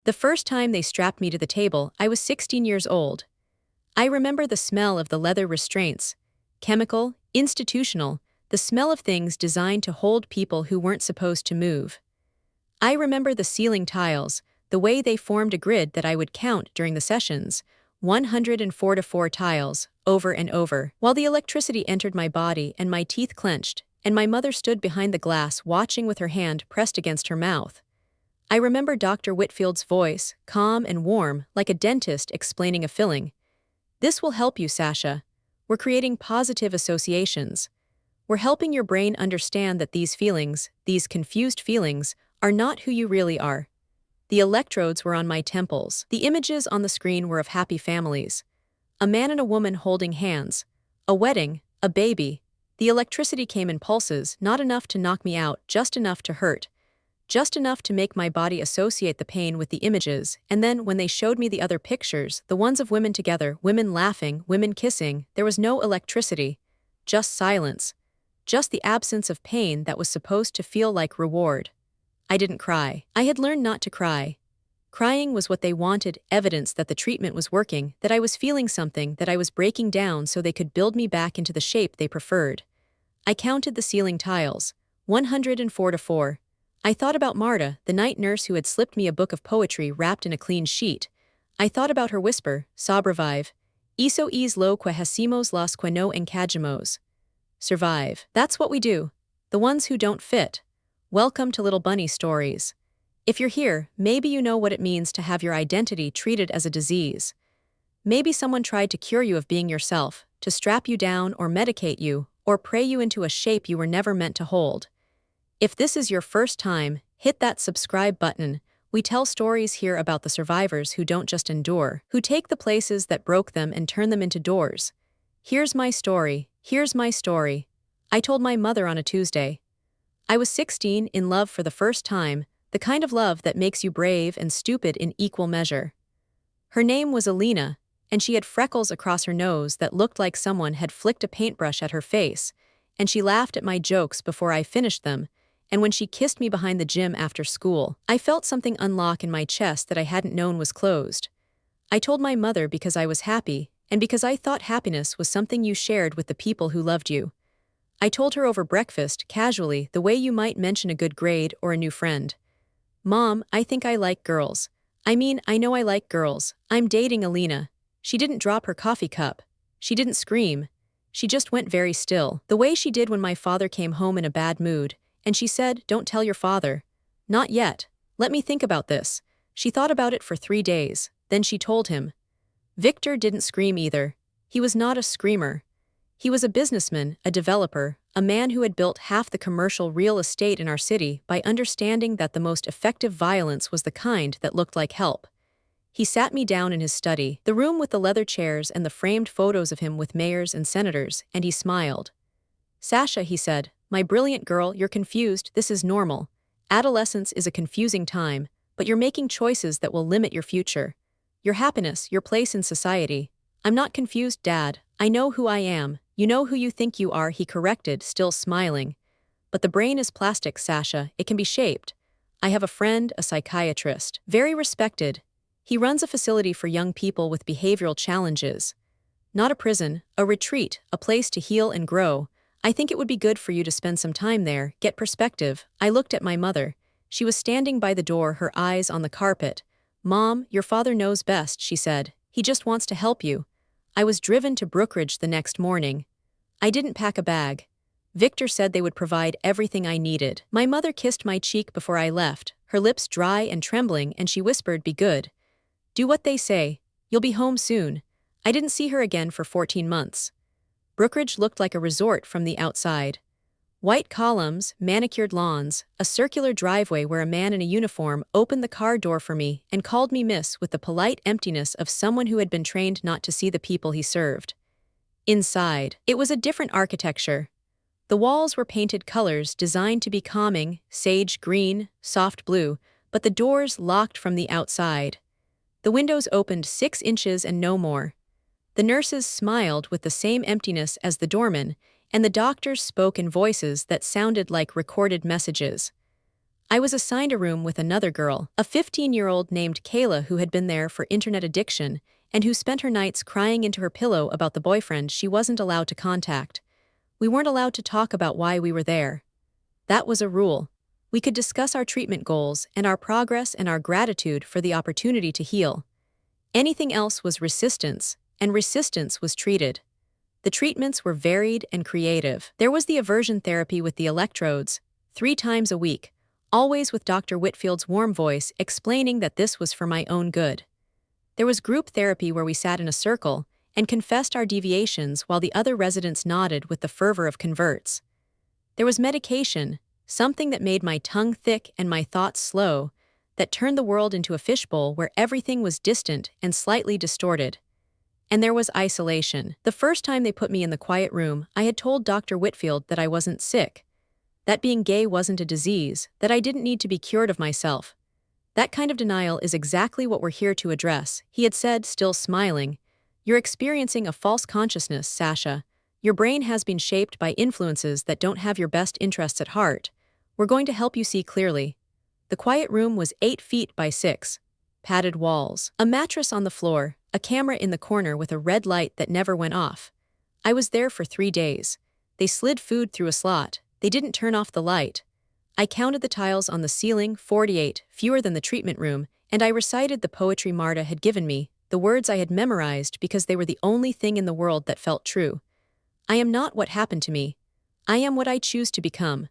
The first time they strapped me to the table, I was 16 years old. I remember the smell of the leather restraints, chemical, institutional, the smell of things designed to hold people who weren't supposed to move. I remember the ceiling tiles, the way they formed a grid that I would count during the sessions, 104 tiles, over and over, while the electricity entered my body and my teeth clenched, and my mother stood behind the glass watching with her hand pressed against her mouth. I remember Dr. Whitfield's voice, calm and warm, like a dentist explaining a filling. "This will help you, Sasha. We're creating positive associations. We're helping your brain understand that these feelings, these confused feelings, are not who you really are." The electrodes were on my temples. The images on the screen were of happy families. A man and a woman holding hands. A wedding, a baby. The electricity came in pulses, not enough to knock me out, just enough to hurt. Just enough to make my body associate the pain with the images, and then when they showed me the other pictures, the ones of women together, women laughing, women kissing, there was no electricity. Just silence. Just the absence of pain that was supposed to feel like reward. I didn't cry. I had learned not to cry. Crying was what they wanted, evidence that the treatment was working, that I was feeling something, that I was breaking down so they could build me back into the shape they preferred. I counted the ceiling tiles. 104. I thought about Marta, the night nurse who had slipped me a book of poetry wrapped in a clean sheet. I thought about her whisper, "Sobrevive. Eso es lo que hacemos los que no encajamos." Survive. That's what we do. The ones who don't fit. Welcome to Little Bunny Stories. If you're here, maybe you know what it means to have your identity treated as a disease. Maybe someone tried to cure you of being yourself, to strap you down or medicate you, or pray you into a shape you were never meant to hold. If this is your first time, hit that subscribe button. We tell stories here about the survivors who don't just endure, who take the places that broke them and turn them into doors. Here's my story. Here's my story. I told my mother on a Tuesday. I was 16, in love for the first time, the kind of love that makes you brave and stupid in equal measure. Her name was Alina, and she had freckles across her nose that looked like someone had flicked a paintbrush at her face, and she laughed at my jokes before I finished them, and when she kissed me behind the gym after school, I felt something unlock in my chest that I hadn't known was closed. I told my mother because I was happy, and because I thought happiness was something you shared with the people who loved you. I told her over breakfast, casually, the way you might mention a good grade or a new friend. "Mom, I think I like girls. I mean, I know I like girls. I'm dating Alina." She didn't drop her coffee cup. She didn't scream. She just went very still, the way she did when my father came home in a bad mood, and she said, "Don't tell your father." "Not yet. Let me think about this." She thought about it for 3 days, then she told him. Victor didn't scream either. He was not a screamer. He was a businessman, a developer, a man who had built half the commercial real estate in our city by understanding that the most effective violence was the kind that looked like help. He sat me down in his study, the room with the leather chairs and the framed photos of him with mayors and senators, and he smiled. "Sasha," he said, "my brilliant girl, you're confused. This is normal. Adolescence is a confusing time, but you're making choices that will limit your future. Your happiness, your place in society." "I'm not confused, Dad. I know who I am." "You know who you think you are," he corrected, still smiling. "But the brain is plastic, Sasha. It can be shaped. I have a friend, a psychiatrist. Very respected. He runs a facility for young people with behavioral challenges. Not a prison, a retreat, a place to heal and grow. I think it would be good for you to spend some time there, get perspective." I looked at my mother. She was standing by the door, her eyes on the carpet. "Mom, your father knows best," she said. "He just wants to help you." I was driven to Brookridge the next morning. I didn't pack a bag. Victor said they would provide everything I needed. My mother kissed my cheek before I left, her lips dry and trembling, and she whispered, "Be good. Do what they say. You'll be home soon." I didn't see her again for 14 months. Brookridge looked like a resort from the outside. White columns, manicured lawns, a circular driveway where a man in a uniform opened the car door for me and called me miss with the polite emptiness of someone who had been trained not to see the people he served. Inside, it was a different architecture. The walls were painted colors designed to be calming, sage green, soft blue, but the doors locked from the outside. The windows opened 6 inches and no more. The nurses smiled with the same emptiness as the doorman, and the doctors spoke in voices that sounded like recorded messages. I was assigned a room with another girl, a 15-year-old named Kayla who had been there for internet addiction and who spent her nights crying into her pillow about the boyfriend she wasn't allowed to contact. We weren't allowed to talk about why we were there. That was a rule. We could discuss our treatment goals and our progress and our gratitude for the opportunity to heal. Anything else was resistance, and resistance was treated. The treatments were varied and creative. There was the aversion therapy with the electrodes, 3 times a week, always with Dr. Whitfield's warm voice explaining that this was for my own good. There was group therapy where we sat in a circle and confessed our deviations while the other residents nodded with the fervor of converts. There was medication, something that made my tongue thick and my thoughts slow, that turned the world into a fishbowl where everything was distant and slightly distorted. And there was isolation. The first time they put me in the quiet room, I had told Dr. Whitfield that I wasn't sick, that being gay wasn't a disease, that I didn't need to be cured of myself. That kind of denial is exactly what we're here to address, he had said, still smiling. You're experiencing a false consciousness, Sasha. Your brain has been shaped by influences that don't have your best interests at heart. We're going to help you see clearly. The quiet room was 8 feet by 6. Padded walls. A mattress on the floor, a camera in the corner with a red light that never went off. I was there for 3 days. They slid food through a slot. They didn't turn off the light. I counted the tiles on the ceiling, 48, fewer than the treatment room, and I recited the poetry Marta had given me, the words I had memorized because they were the only thing in the world that felt true. I am not what happened to me. I am what I choose to become.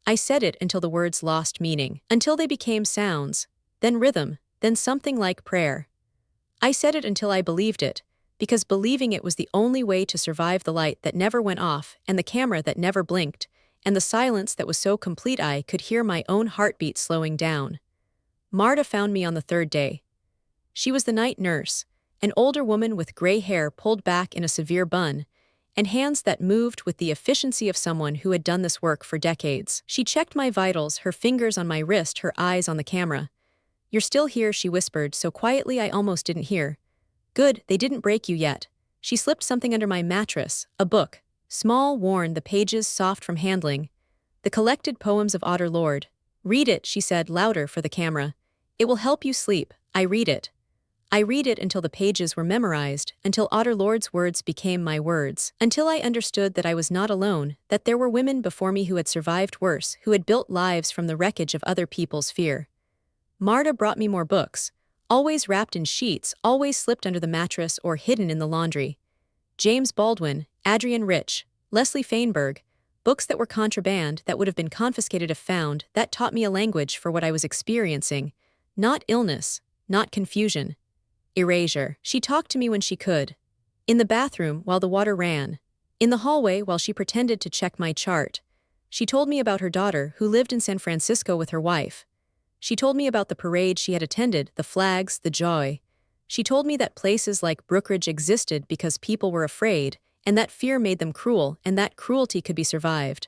I said it until the words lost meaning, until they became sounds, then rhythm, then something like prayer. I said it until I believed it, because believing it was the only way to survive the light that never went off and the camera that never blinked, and the silence that was so complete I could hear my own heartbeat slowing down. Marta found me on the 3rd day. She was the night nurse, an older woman with gray hair pulled back in a severe bun, and hands that moved with the efficiency of someone who had done this work for decades. She checked my vitals, her fingers on my wrist, her eyes on the camera. You're still here, she whispered, so quietly I almost didn't hear. Good, they didn't break you yet. She slipped something under my mattress, a book, small, worn, the pages soft from handling. The collected poems of Otter Lord. Read it, she said, louder for the camera. It will help you sleep. I read it. I read it until the pages were memorized, until Otter Lord's words became my words, until I understood that I was not alone, that there were women before me who had survived worse, who had built lives from the wreckage of other people's fear. Marta brought me more books, always wrapped in sheets, always slipped under the mattress or hidden in the laundry. James Baldwin, Adrienne Rich, Leslie Feinberg, books that were contraband that would have been confiscated if found, that taught me a language for what I was experiencing, not illness, not confusion. Erasure. She talked to me when she could. In the bathroom while the water ran. In the hallway while she pretended to check my chart. She told me about her daughter who lived in San Francisco with her wife. She told me about the parade she had attended, the flags, the joy. She told me that places like Brookridge existed because people were afraid, and that fear made them cruel, and that cruelty could be survived.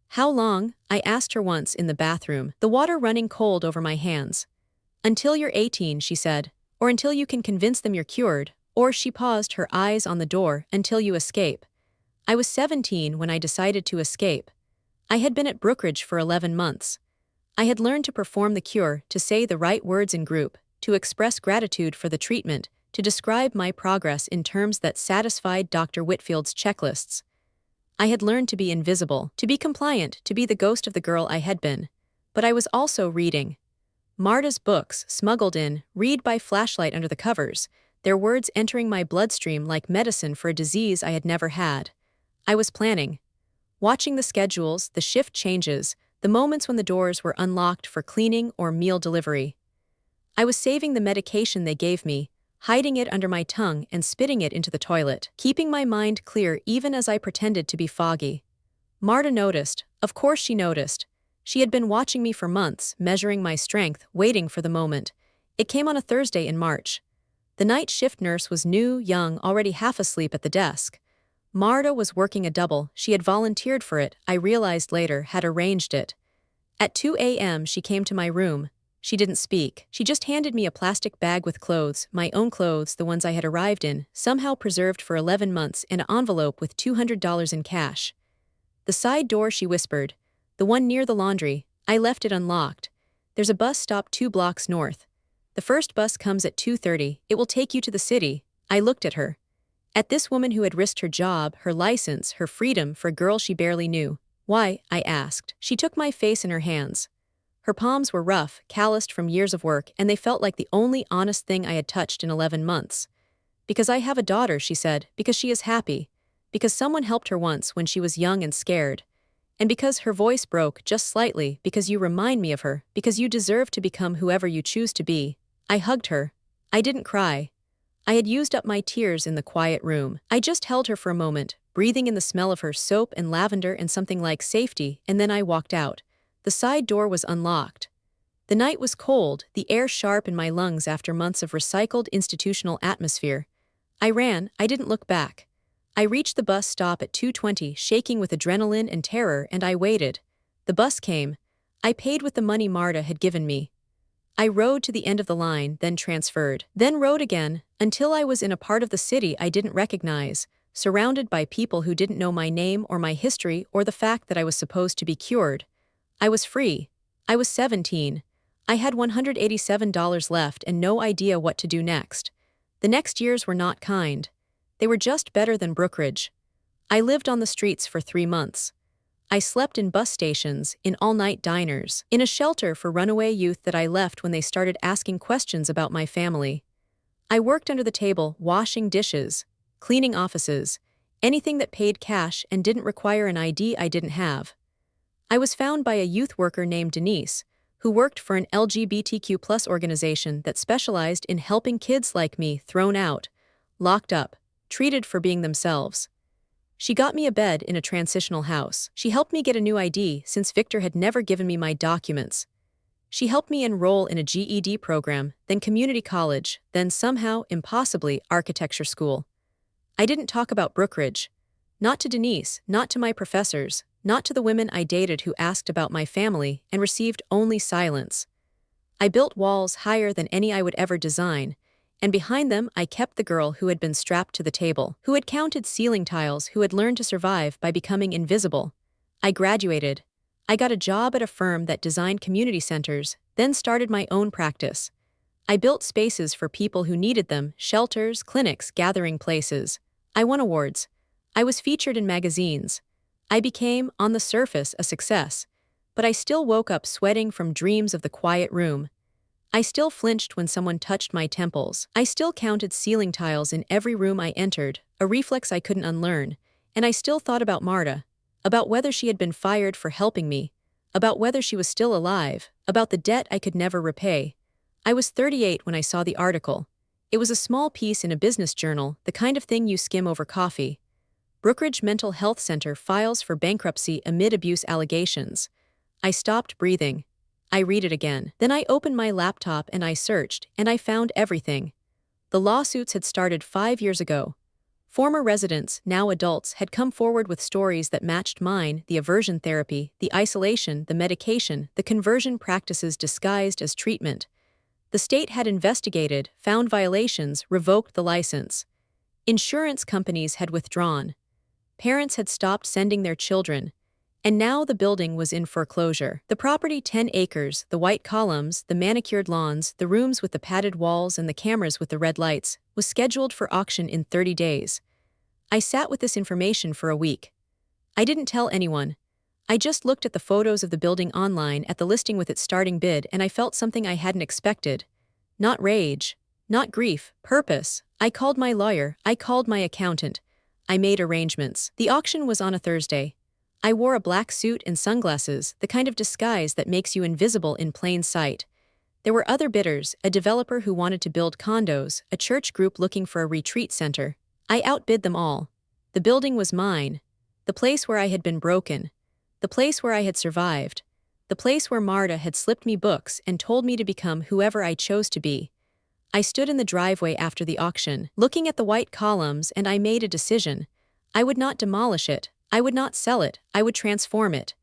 How long? I asked her once in the bathroom, the water running cold over my hands. Until you're 18, she said. Or until you can convince them you're cured, or she paused, her eyes on the door, until you escape. I was 17 when I decided to escape. I had been at Brookridge for 11 months. I had learned to perform the cure, to say the right words in group, to express gratitude for the treatment, to describe my progress in terms that satisfied Dr. Whitfield's checklists. I had learned to be invisible, to be compliant, to be the ghost of the girl I had been. But I was also reading. Marta's books, smuggled in, read by flashlight under the covers, their words entering my bloodstream like medicine for a disease I had never had. I was planning. Watching the schedules, the shift changes, the moments when the doors were unlocked for cleaning or meal delivery. I was saving the medication they gave me, hiding it under my tongue and spitting it into the toilet, keeping my mind clear even as I pretended to be foggy. Marta noticed. Of course she noticed. She had been watching me for months, measuring my strength, waiting for the moment. It came on a Thursday in March. The night shift nurse was new, young, already half asleep at the desk. Marta was working a double. She had volunteered for it, I realized later, had arranged it. At 2 a.m. she came to my room. She didn't speak. She just handed me a plastic bag with clothes, my own clothes, the ones I had arrived in, somehow preserved for 11 months, and an envelope with $200 in cash. The side door, she whispered. The one near the laundry. I left it unlocked. There's a bus stop 2 blocks north. The first bus comes at 2:30. It will take you to the city." I looked at her. At this woman who had risked her job, her license, her freedom for a girl she barely knew. "Why?" I asked. She took my face in her hands. Her palms were rough, calloused from years of work, and they felt like the only honest thing I had touched in 11 months. "Because I have a daughter," she said, "because she is happy, because someone helped her once when she was young and scared. And because," her voice broke just slightly, "because you remind me of her, because you deserve to become whoever you choose to be." I hugged her. I didn't cry. I had used up my tears in the quiet room. I just held her for a moment, breathing in the smell of her soap and lavender and something like safety, and then I walked out. The side door was unlocked. The night was cold, the air sharp in my lungs after months of recycled institutional atmosphere. I ran, I didn't look back. I reached the bus stop at 2:20, shaking with adrenaline and terror, and I waited. The bus came. I paid with the money Marta had given me. I rode to the end of the line, then transferred. Then rode again, until I was in a part of the city I didn't recognize, surrounded by people who didn't know my name or my history or the fact that I was supposed to be cured. I was free. I was 17. I had $187 left and no idea what to do next. The next years were not kind. They were just better than Brookridge. I lived on the streets for 3 months. I slept in bus stations, in all-night diners, in a shelter for runaway youth that I left when they started asking questions about my family. I worked under the table, washing dishes, cleaning offices, anything that paid cash and didn't require an ID I didn't have. I was found by a youth worker named Denise, who worked for an LGBTQ+ organization that specialized in helping kids like me thrown out, locked up, treated for being themselves. She got me a bed in a transitional house. She helped me get a new ID since Victor had never given me my documents. She helped me enroll in a GED program, then community college, then somehow, impossibly, architecture school. I didn't talk about Brookridge. Not to Denise, not to my professors, not to the women I dated who asked about my family and received only silence. I built walls higher than any I would ever design, and behind them I kept the girl who had been strapped to the table, who had counted ceiling tiles, who had learned to survive by becoming invisible. I graduated. I got a job at a firm that designed community centers, then started my own practice. I built spaces for people who needed them, shelters, clinics, gathering places. I won awards. I was featured in magazines. I became, on the surface, a success, but I still woke up sweating from dreams of the quiet room. I still flinched when someone touched my temples. I still counted ceiling tiles in every room I entered, a reflex I couldn't unlearn, and I still thought about Marta, about whether she had been fired for helping me, about whether she was still alive, about the debt I could never repay. I was 38 when I saw the article. It was a small piece in a business journal, the kind of thing you skim over coffee. Brookridge Mental Health Center files for bankruptcy amid abuse allegations. I stopped breathing. I read it again. Then I opened my laptop and I searched, and I found everything. The lawsuits had started 5 years ago. Former residents, now adults, had come forward with stories that matched mine: the aversion therapy, the isolation, the medication, the conversion practices disguised as treatment. The state had investigated, found violations, revoked the license. Insurance companies had withdrawn. Parents had stopped sending their children. And now the building was in foreclosure. The property, 10 acres, the white columns, the manicured lawns, the rooms with the padded walls and the cameras with the red lights, was scheduled for auction in 30 days. I sat with this information for a week. I didn't tell anyone. I just looked at the photos of the building online, at the listing with its starting bid, and I felt something I hadn't expected. Not rage, not grief, purpose. I called my lawyer, I called my accountant. I made arrangements. The auction was on a Thursday. I wore a black suit and sunglasses, the kind of disguise that makes you invisible in plain sight. There were other bidders, a developer who wanted to build condos, a church group looking for a retreat center. I outbid them all. The building was mine. The place where I had been broken. The place where I had survived. The place where Marta had slipped me books and told me to become whoever I chose to be. I stood in the driveway after the auction, looking at the white columns, and I made a decision. I would not demolish it. I would not sell it, I would transform it.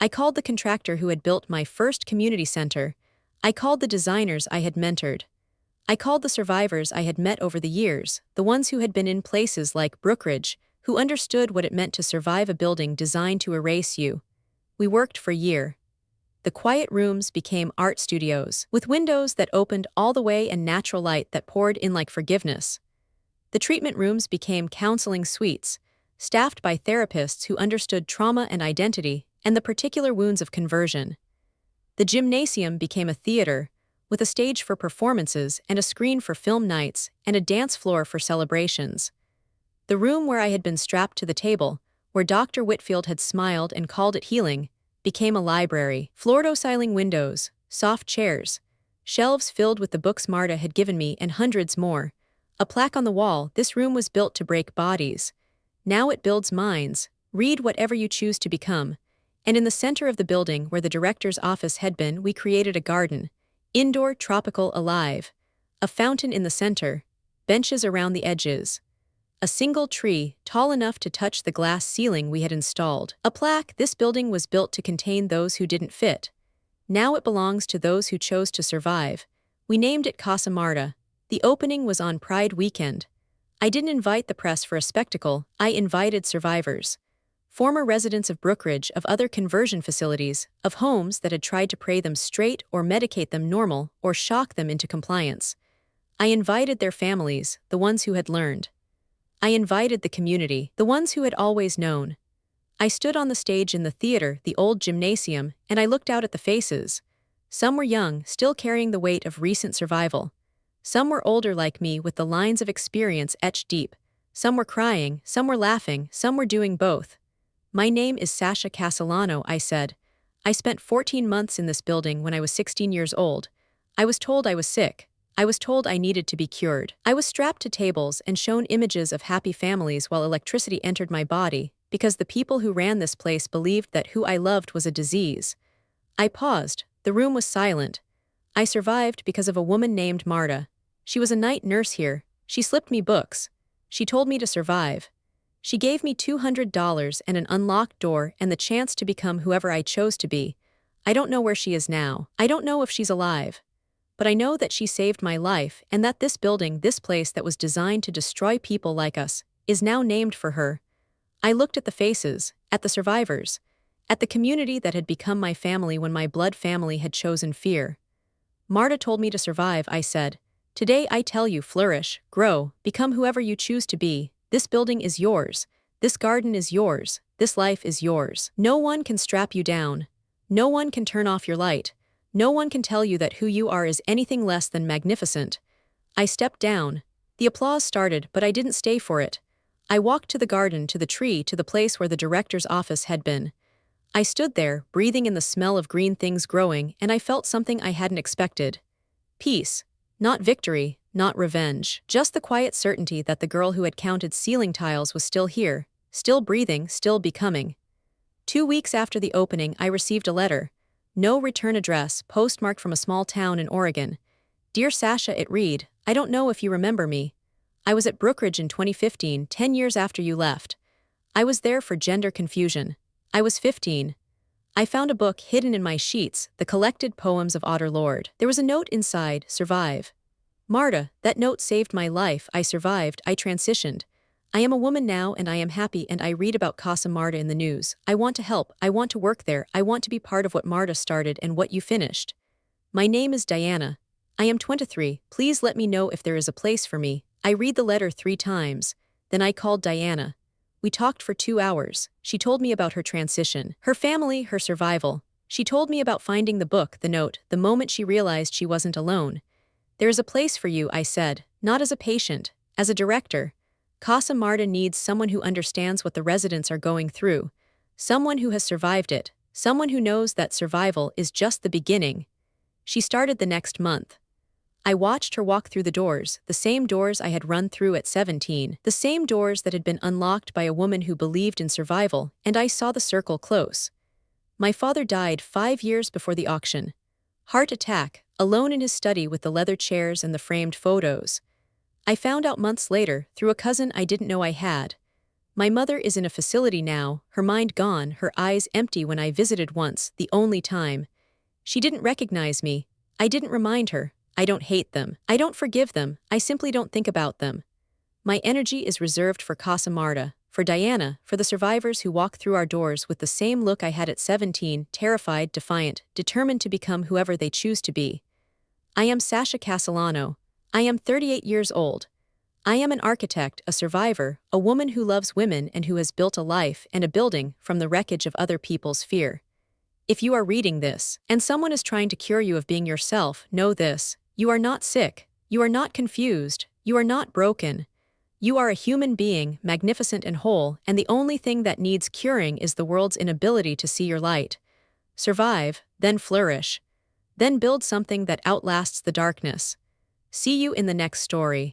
I called the contractor who had built my first community center. I called the designers I had mentored. I called the survivors I had met over the years, the ones who had been in places like Brookridge, who understood what it meant to survive a building designed to erase you. We worked for a year. the quiet rooms became art studios, with windows that opened all the way and natural light that poured in like forgiveness. The treatment rooms became counseling suites, staffed by therapists who understood trauma and identity and the particular wounds of conversion. The gymnasium became a theater, with a stage for performances and a screen for film nights and a dance floor for celebrations. The room where I had been strapped to the table, where Dr. Whitfield had smiled and called it healing, became a library. Floor-to-ceiling windows, soft chairs, shelves filled with the books Marta had given me and hundreds more. A plaque on the wall, "This room was built to break bodies. Now it builds minds. Read whatever you choose to become." And in the center of the building where the director's office had been, we created a garden. Indoor, tropical, alive. A fountain in the center, benches around the edges. A single tree, tall enough to touch the glass ceiling we had installed. A plaque, "This building was built to contain those who didn't fit. Now it belongs to those who chose to survive." We named it Casa Marta. The opening was on Pride weekend. I didn't invite the press for a spectacle, I invited survivors. Former residents of Brookridge, of other conversion facilities, of homes that had tried to pray them straight or medicate them normal or shock them into compliance. I invited their families, the ones who had learned. I invited the community, the ones who had always known. I stood on the stage in the theater, the old gymnasium, and I looked out at the faces. Some were young, still carrying the weight of recent survival. Some were older like me with the lines of experience etched deep. Some were crying, some were laughing, some were doing both. "My name is Sasha Castellano," I said. "I spent 14 months in this building when I was 16 years old. I was told I was sick. I was told I needed to be cured. I was strapped to tables and shown images of happy families while electricity entered my body, because the people who ran this place believed that who I loved was a disease." I paused. The room was silent. "I survived because of a woman named Marta. She was a night nurse here. She slipped me books. She told me to survive. She gave me $200 and an unlocked door and the chance to become whoever I chose to be. I don't know where she is now. I don't know if she's alive. But I know that she saved my life and that this building, this place that was designed to destroy people like us, is now named for her." I looked at the faces, at the survivors, at the community that had become my family when my blood family had chosen fear. "Marta told me to survive," I said. "Today I tell you, flourish, grow, become whoever you choose to be. This building is yours. This garden is yours. This life is yours. No one can strap you down. No one can turn off your light. No one can tell you that who you are is anything less than magnificent." I stepped down. The applause started, but I didn't stay for it. I walked to the garden, to the tree, to the place where the director's office had been. I stood there, breathing in the smell of green things growing, and I felt something I hadn't expected. Peace. Not victory, not revenge. Just the quiet certainty that the girl who had counted ceiling tiles was still here, still breathing, still becoming. 2 weeks after the opening, I received a letter. No return address, postmarked from a small town in Oregon. "Dear Sasha," it read, "I don't know if you remember me. I was at Brookridge in 2015, 10 years after you left. I was there for gender confusion. I was 15. I found a book hidden in my sheets, the collected poems of Otter Lord. There was a note inside, 'Survive.' Marta, that note saved my life. I survived, I transitioned. I am a woman now and I am happy and I read about Casa Marta in the news. I want to help, I want to work there, I want to be part of what Marta started and what you finished. My name is Diana. I am 23, please let me know if there is a place for me." I read the letter 3 times. Then I called Diana. We talked for 2 hours. She told me about her transition, her family, her survival. She told me about finding the book, the note, the moment she realized she wasn't alone. "There is a place for you," I said, "not as a patient, as a director. Casa Marta needs someone who understands what the residents are going through, someone who has survived it, someone who knows that survival is just the beginning." She started the next month. I watched her walk through the doors, the same doors I had run through at 17, the same doors that had been unlocked by a woman who believed in survival, and I saw the circle close. My father died 5 years before the auction. Heart attack, alone in his study with the leather chairs and the framed photos. I found out months later, through a cousin I didn't know I had. My mother is in a facility now, her mind gone, her eyes empty when I visited once, the only time. She didn't recognize me. I didn't remind her. I don't hate them. I don't forgive them. I simply don't think about them. My energy is reserved for Casa Marta, for Diana, for the survivors who walk through our doors with the same look I had at 17, terrified, defiant, determined to become whoever they choose to be. I am Sasha Castellano. I am 38 years old. I am an architect, a survivor, a woman who loves women and who has built a life and a building from the wreckage of other people's fear. If you are reading this, and someone is trying to cure you of being yourself, know this: you are not sick, you are not confused, you are not broken. You are a human being, magnificent and whole, and the only thing that needs curing is the world's inability to see your light. Survive, then flourish. Then build something that outlasts the darkness. See you in the next story.